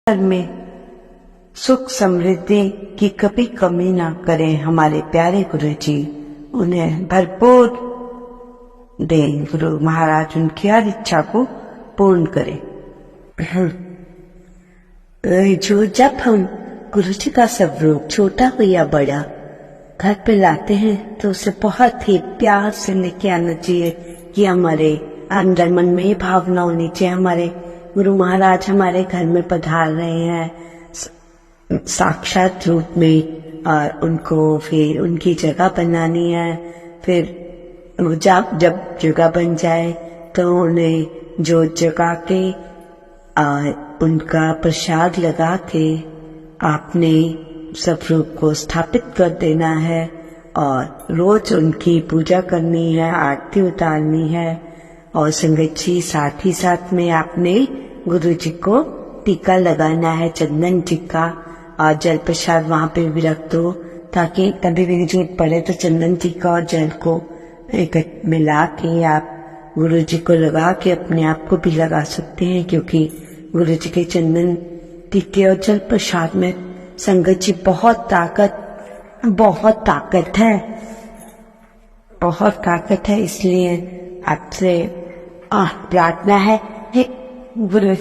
घर में सुख समृद्धि की कभी कमी ना करें हमारे प्यारे गुरु जी। उन्हें भरपूर दें गुरु महाराज, उनकी हर इच्छा को पूर्ण करें। जो जब हम गुरु जी का स्वरूप छोटा हो या बड़ा घर पे लाते हैं तो उसे बहुत ही प्यार से लेके आना चाहिए कि हमारे अंदर मन में ये भावना होनी चाहिए हमारे गुरु महाराज हमारे घर में पधार रहे हैं साक्षात रूप में, और उनको फिर उनकी जगह बनानी है। फिर जब जगह बन जाए तो उन्हें जोत जगा के उनका प्रसाद लगा के आपने स्वरूप को स्थापित कर देना है और रोज उनकी पूजा करनी है, आरती उतारनी है। और संगत जी साथ ही साथ में आपने गुरु जी को टीका लगाना है चंदन टीका, और जल प्रसाद वहाँ पे भी रख दो ताकि कभी भी जरूरत पड़े तो चंदन टीका और जल को एक मिला के आप गुरु जी को लगा के अपने आप को भी लगा सकते हैं, क्योंकि गुरु जी के चंदन टीके और जल प्रसाद में संगत जी बहुत ताकत है। इसलिए आपसे प्रार्थना है गुरु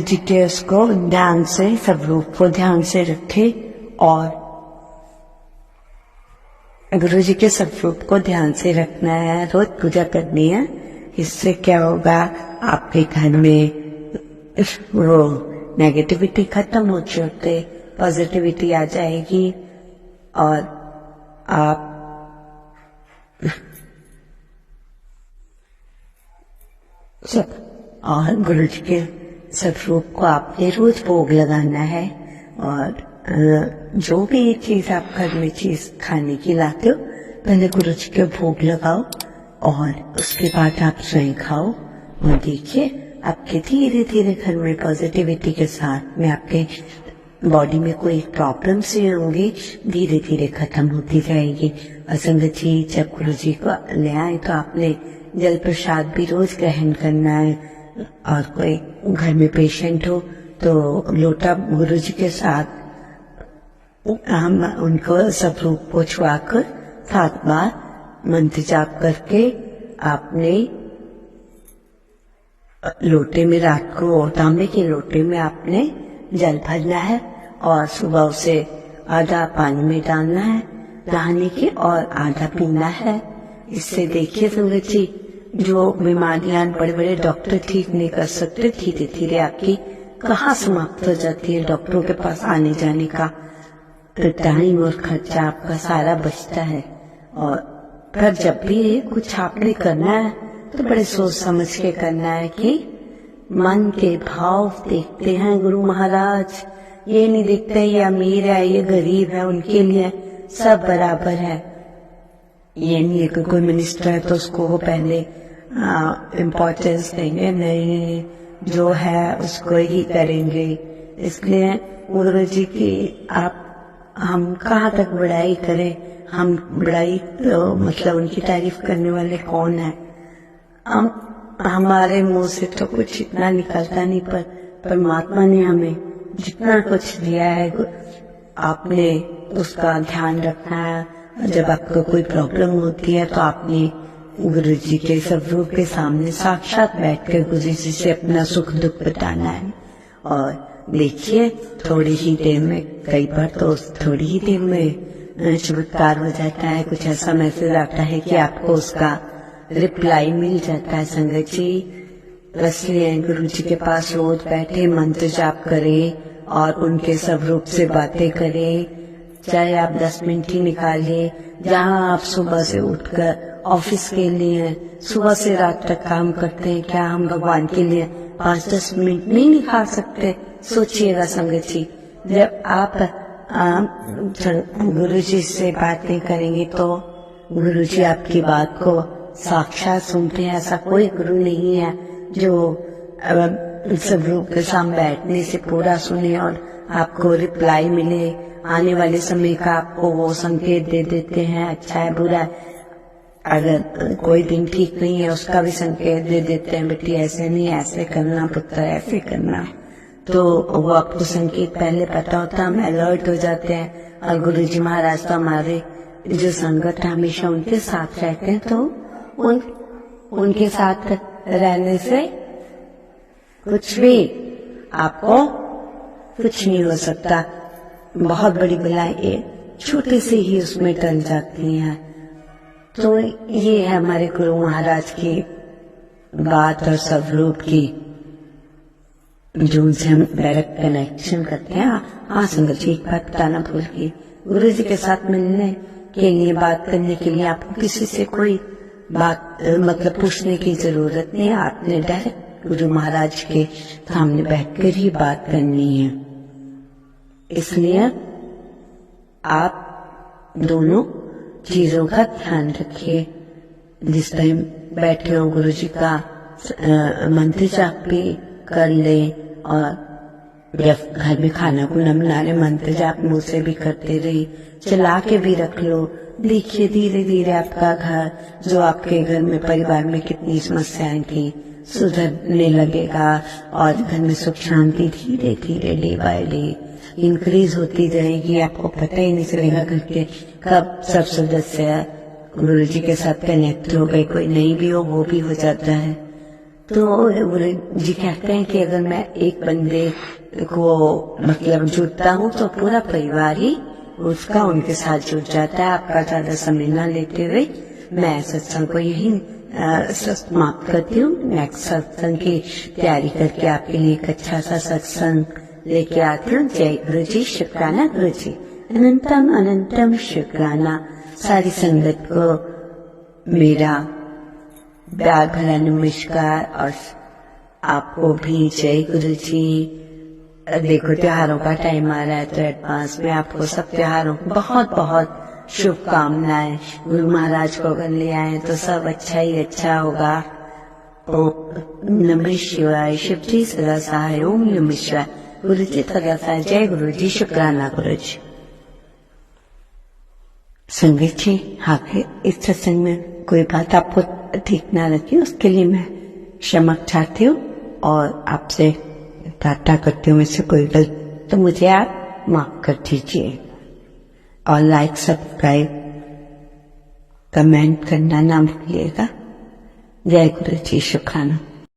जी के उसको ध्यान से स्वरूप को ध्यान से रखे और गुरु जी के स्वरूप को ध्यान से रखना है, रोज पूजा करनी है। इससे क्या होगा, आपके घर में वो नेगेटिविटी खत्म हो जाते, पॉजिटिविटी आ जाएगी और आप और गुरु जी के स्वरूप को आपने रोज भोग लगाना है। और जो भी ये चीज आप घर में चीज खाने की लाते हो पहले गुरु जी के भोग लगाओ और उसके बाद आप स्वयं खाओ, और देखिए आपके धीरे धीरे घर में पॉजिटिविटी के साथ में आपके बॉडी में कोई प्रॉब्लम से होंगी धीरे धीरे खत्म होती जाएगी। और संगत जी जब गुरु जी को ले आए तो आपने जल प्रसाद भी रोज ग्रहण करना है, और कोई घर में पेशेंट हो तो लोटा गुरु जी के साथ हम उनको स्वरूप को छुआकर 7 बार मंत्र जाप करके आपने लोटे में रात को तांबे के लोटे में आपने जल भरना है और सुबह उसे आधा पानी में डालना है नहाने के और आधा पीना है। इससे देखिए संगत जी जो बीमारियां बड़े बड़े डॉक्टर ठीक नहीं कर सकते धीरे धीरे आपकी कहाँ समाप्त हो जाती है। डॉक्टरों के पास आने जाने का टाइम और खर्चा आपका सारा बचता है। और फिर जब भी कुछ आपने करना है तो बड़े सोच समझ के करना है कि मन के भाव देखते हैं गुरु महाराज, ये नहीं देखते ये अमीर है ये गरीब है, उनके लिए सब बराबर है। ये नहीं है कि कोई मिनिस्टर है तो उसको वो पहले इम्पोर्टेंस देंगे, नहीं जो है उसको ही करेंगे। इसलिए गुरु जी की हम कहाँ तक बड़ाई करें, हम बड़ाई तो मतलब उनकी तारीफ करने वाले कौन है। हमारे मुंह से तो कुछ इतना निकलता नहीं, पर परमात्मा ने हमें जितना कुछ दिया है आपने उसका ध्यान रखना है। जब आपको कोई प्रॉब्लम होती है तो आपने गुरु जी के स्वरूप के सामने साक्षात बैठकर गुरु जी से अपना सुख दुख बताना है। और देखिए थोड़ी ही देर में, कई बार तो थोड़ी ही देर में चमत्कार हो जाता है, कुछ ऐसा मैसेज आता है कि आपको उसका रिप्लाई मिल जाता है। संगत जी इसलिए गुरु जी के पास रोज बैठे मंत्र जाप करें और उनके स्वरूप से बातें करें, चाहे आप 10 मिनट ही निकालिए। जहाँ आप सुबह से उठकर ऑफिस के लिए सुबह से रात तक काम करते हैं, क्या हम भगवान के लिए 5-10 मिनट नहीं निकाल सकते? सोचिएगा संगत जी, जब आप गुरु जी से बातें करेंगे तो गुरु जी आपकी बात को साक्षात सुनते हैं। ऐसा कोई गुरु नहीं है जो स्वरूप के सामने बैठने से पूरा सुने और आपको रिप्लाई मिले, आने वाले समय का आपको वो संकेत दे देते हैं अच्छा है बुरा है। अगर कोई दिन ठीक नहीं है उसका भी संकेत दे देते हैं, बेटी ऐसे नहीं ऐसे करना, पुत्र ऐसे करना। तो वो आपको संकेत पहले पता होता, हम अलर्ट हो जाते हैं। और गुरु जी महाराज तो हमारे जो संगत है हमेशा उनके साथ रहते हैं, तो उनके साथ रहने से कुछ भी आपको कुछ नहीं हो सकता। बहुत बड़ी बलाएं छोटे से ही उसमें टल जाती हैं। तो ये है हमारे गुरु महाराज की बात और स्वरूप की, जो उनसे हम डायरेक्ट कनेक्शन करते हैं। हाँ संगत जी, एक बात बताना भूल गई, गुरु जी के साथ मिलने के लिए, बात करने के लिए आपको किसी से कोई बात मतलब पूछने की जरूरत नहीं है। आपने डायरेक्ट गुरु महाराज के सामने बैठकर ही बात करनी है। इसलिए आप दोनों चीजों का ध्यान रखिए। जिस टाइम बैठे हो गुरु जी का मंत्र जाप भी कर ले, और जब घर में खाना खुना बना रहे मंत्र जाप मुंह से भी करते रहिए, चला के भी रख लो। देखिए धीरे धीरे आपका घर, जो आपके घर में परिवार में कितनी समस्याएं थी, सुधरने लगेगा। और घर में सुख शांति धीरे धीरे डे बाय डे इंक्रीज होती जाएगी। आपको पता ही नहीं चलेगा करके कब सब सदस्य गुरु जी के साथ कनेक्ट हो गए। कोई नहीं भी हो वो भी हो जाता है। तो गुरु जी कहते हैं कि अगर मैं एक बंदे को मतलब जुड़ता हूँ तो पूरा परिवार ही उसका उनके साथ जुड़ जाता है। आपका ज्यादा समय न लेते हुए मैं सत्संग को यही समाप्त करती हूँ। नेक्स्ट सत्संग की तैयारी करके आपके लिए एक अच्छा सा सत्संग लेके आती हूँ। जय गुरु जी, शुक्राना गुरु जी, अनंतम अनंतम शुक्राना। सारी संगत को मेरा प्यार भरा नमस्कार, और आपको भी जय गुरु जी। देखो त्योहारों का टाइम आ रहा है, तो एडवांस में आपको सब त्योहारों को बहुत बहुत शुभकामनाएं। गुरु महाराज को अगर ले आए तो सब अच्छा ही अच्छा होगा। ओम नमः शिवाय। शिव जी सदा सहाय। ओम नमः शिवाय। गुरु जी सदा सहाय। जय गुरु जी, शुक्राना गुरु जी। संगत जी, आगे इस सत्संग में कोई बात आपको ठीक ना लगी उसके लिए मैं क्षमा चाहती हूँ, और आपसे टाटा करती हूँ। इससे कोई गलत तो मुझे आप माफ कर दीजिए। और लाइक, सब्सक्राइब, कमेंट करना ना भूलिएगा। जय गुरु जी, शुक्राना।